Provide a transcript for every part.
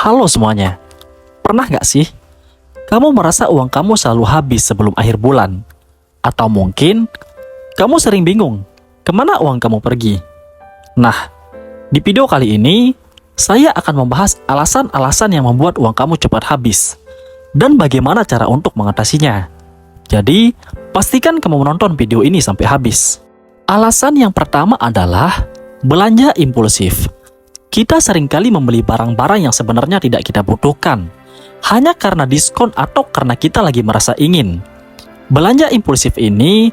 Halo semuanya, pernah nggak sih kamu merasa uang kamu selalu habis sebelum akhir bulan? Atau mungkin kamu sering bingung kemana uang kamu pergi? Nah, di video kali ini saya akan membahas alasan-alasan yang membuat uang kamu cepat habis dan bagaimana cara untuk mengatasinya. Jadi, pastikan kamu menonton video ini sampai habis. Alasan yang pertama adalah belanja impulsif. Kita seringkali membeli barang-barang yang sebenarnya tidak kita butuhkan, hanya karena diskon atau karena kita lagi merasa ingin. Belanja impulsif ini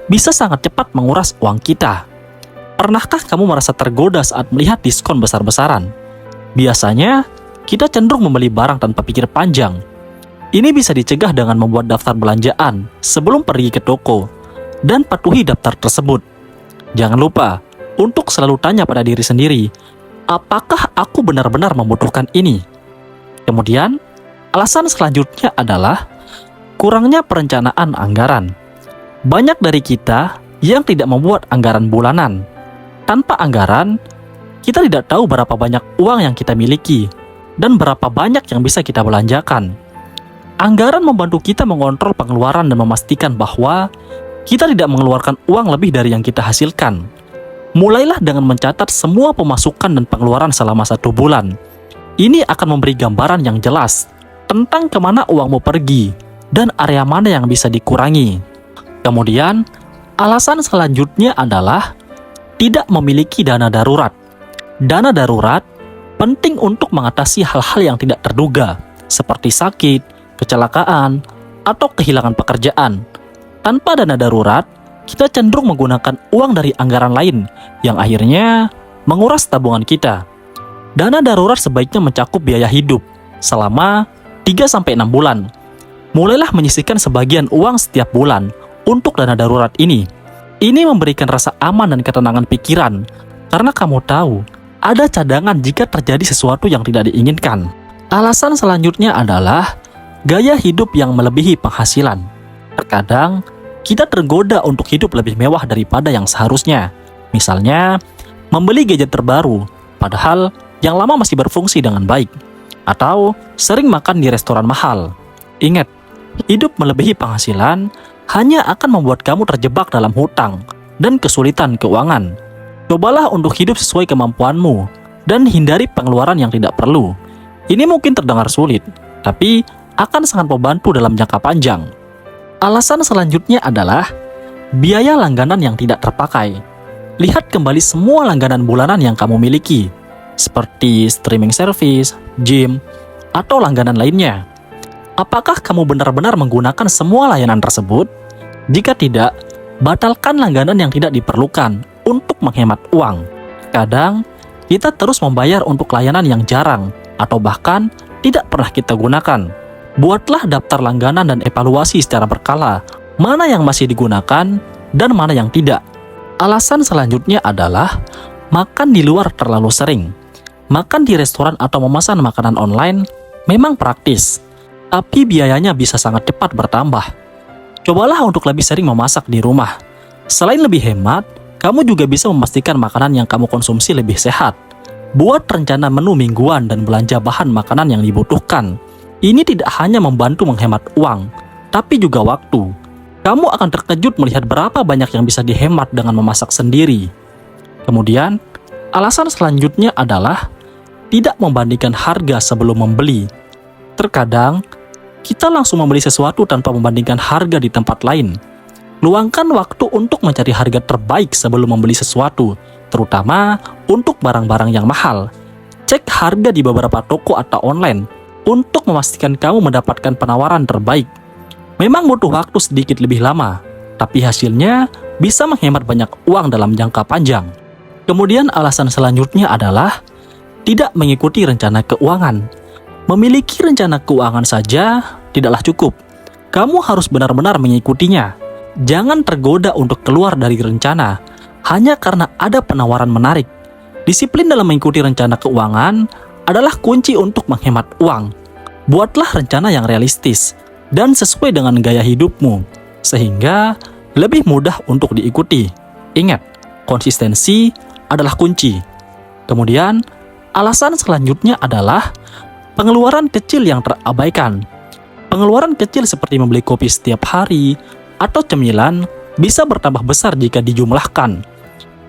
bisa sangat cepat menguras uang kita. Pernahkah kamu merasa tergoda saat melihat diskon besar-besaran? Biasanya, kita cenderung membeli barang tanpa pikir panjang. Ini bisa dicegah dengan membuat daftar belanjaan sebelum pergi ke toko, dan patuhi daftar tersebut. Jangan lupa untuk selalu tanya pada diri sendiri, apakah aku benar-benar membutuhkan ini? Kemudian, alasan selanjutnya adalah kurangnya perencanaan anggaran. Banyak dari kita yang tidak membuat anggaran bulanan. Tanpa anggaran, kita tidak tahu berapa banyak uang yang kita miliki dan berapa banyak yang bisa kita belanjakan. Anggaran membantu kita mengontrol pengeluaran dan memastikan bahwa kita tidak mengeluarkan uang lebih dari yang kita hasilkan. Mulailah dengan mencatat semua pemasukan dan pengeluaran selama 1 bulan. Ini akan memberi gambaran yang jelas tentang kemana uangmu pergi dan area mana yang bisa dikurangi. Kemudian, alasan selanjutnya adalah tidak memiliki dana darurat. Dana darurat penting untuk mengatasi hal-hal yang tidak terduga, seperti sakit, kecelakaan, atau kehilangan pekerjaan. Tanpa dana darurat, kita cenderung menggunakan uang dari anggaran lain yang akhirnya menguras tabungan kita. Dana darurat sebaiknya mencakup biaya hidup selama 3-6 bulan. Mulailah menyisihkan sebagian uang setiap bulan untuk dana darurat ini. Ini memberikan rasa aman dan ketenangan pikiran karena kamu tahu ada cadangan jika terjadi sesuatu yang tidak diinginkan. Alasan selanjutnya adalah gaya hidup yang melebihi penghasilan. Terkadang kita tergoda untuk hidup lebih mewah daripada yang seharusnya. Misalnya, membeli gadget terbaru, padahal yang lama masih berfungsi dengan baik. Atau sering makan di restoran mahal. Ingat, hidup melebihi penghasilan hanya akan membuat kamu terjebak dalam hutang dan kesulitan keuangan. Cobalah untuk hidup sesuai kemampuanmu dan hindari pengeluaran yang tidak perlu. Ini mungkin terdengar sulit, tapi akan sangat membantu dalam jangka panjang. Alasan selanjutnya adalah biaya langganan yang tidak terpakai. Lihat kembali semua langganan bulanan yang kamu miliki, seperti streaming service, gym, atau langganan lainnya. Apakah kamu benar-benar menggunakan semua layanan tersebut? Jika tidak, batalkan langganan yang tidak diperlukan untuk menghemat uang. Kadang, kita terus membayar untuk layanan yang jarang atau bahkan tidak pernah kita gunakan. Buatlah daftar langganan dan evaluasi secara berkala, mana yang masih digunakan dan mana yang tidak. Alasan selanjutnya adalah makan di luar terlalu sering. Makan di restoran atau memesan makanan online memang praktis, tapi biayanya bisa sangat cepat bertambah. Cobalah untuk lebih sering memasak di rumah. Selain lebih hemat, kamu juga bisa memastikan makanan yang kamu konsumsi lebih sehat. Buat rencana menu mingguan dan belanja bahan makanan yang dibutuhkan. Ini tidak hanya membantu menghemat uang, tapi juga waktu. Kamu akan terkejut melihat berapa banyak yang bisa dihemat dengan memasak sendiri. Kemudian, alasan selanjutnya adalah tidak membandingkan harga sebelum membeli. Terkadang, kita langsung membeli sesuatu tanpa membandingkan harga di tempat lain. Luangkan waktu untuk mencari harga terbaik sebelum membeli sesuatu, terutama untuk barang-barang yang mahal. Cek harga di beberapa toko atau online untuk memastikan kamu mendapatkan penawaran terbaik. Memang butuh waktu sedikit lebih lama, tapi hasilnya bisa menghemat banyak uang dalam jangka panjang. Kemudian alasan selanjutnya adalah tidak mengikuti rencana keuangan. Memiliki rencana keuangan saja tidaklah cukup. Kamu harus benar-benar mengikutinya. Jangan tergoda untuk keluar dari rencana hanya karena ada penawaran menarik. Disiplin dalam mengikuti rencana keuangan adalah kunci untuk menghemat uang. Buatlah rencana yang realistis dan sesuai dengan gaya hidupmu, sehingga lebih mudah untuk diikuti. Ingat, konsistensi adalah kunci. Kemudian, alasan selanjutnya adalah Pengeluaran kecil yang terabaikan. Pengeluaran kecil seperti membeli kopi setiap hari atau cemilan bisa bertambah besar jika dijumlahkan.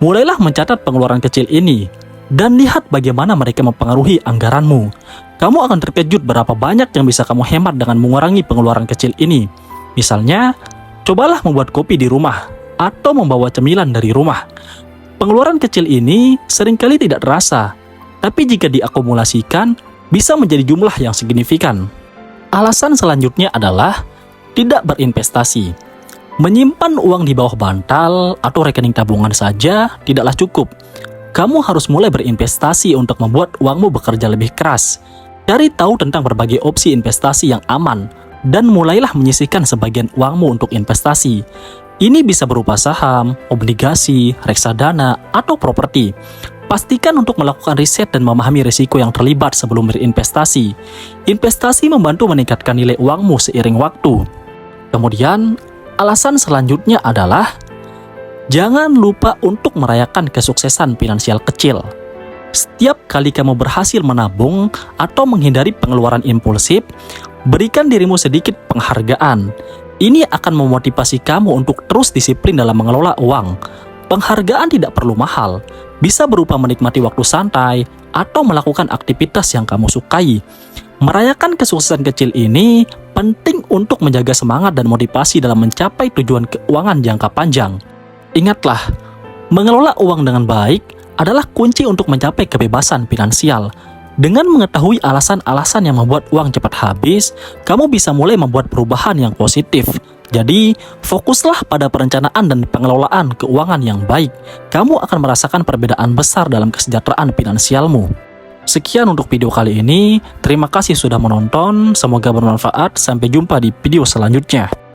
Mulailah mencatat pengeluaran kecil ini dan lihat bagaimana mereka mempengaruhi anggaranmu. Kamu akan terkejut berapa banyak yang bisa kamu hemat dengan mengurangi pengeluaran kecil ini. Misalnya, cobalah membuat kopi di rumah atau membawa cemilan dari rumah. Pengeluaran kecil ini seringkali tidak terasa, tapi jika diakumulasikan, bisa menjadi jumlah yang signifikan. Alasan selanjutnya adalah tidak berinvestasi. Menyimpan uang di bawah bantal atau rekening tabungan saja tidaklah cukup. Kamu harus mulai berinvestasi untuk membuat uangmu bekerja lebih keras. Cari tahu tentang berbagai opsi investasi yang aman, dan mulailah menyisihkan sebagian uangmu untuk investasi. Ini bisa berupa saham, obligasi, reksadana, atau properti. Pastikan untuk melakukan riset dan memahami risiko yang terlibat sebelum berinvestasi. Investasi membantu meningkatkan nilai uangmu seiring waktu. Kemudian, alasan selanjutnya adalah jangan lupa untuk merayakan kesuksesan finansial kecil. Setiap kali kamu berhasil menabung atau menghindari pengeluaran impulsif, berikan dirimu sedikit penghargaan. Ini akan memotivasi kamu untuk terus disiplin dalam mengelola uang. Penghargaan tidak perlu mahal, bisa berupa menikmati waktu santai atau melakukan aktivitas yang kamu sukai. Merayakan kesuksesan kecil ini penting untuk menjaga semangat dan motivasi dalam mencapai tujuan keuangan jangka panjang. Ingatlah, mengelola uang dengan baik adalah kunci untuk mencapai kebebasan finansial. Dengan mengetahui alasan-alasan yang membuat uang cepat habis, kamu bisa mulai membuat perubahan yang positif. Jadi, fokuslah pada perencanaan dan pengelolaan keuangan yang baik. Kamu akan merasakan perbedaan besar dalam kesejahteraan finansialmu. Sekian untuk video kali ini. Terima kasih sudah menonton. Semoga bermanfaat. Sampai jumpa di video selanjutnya.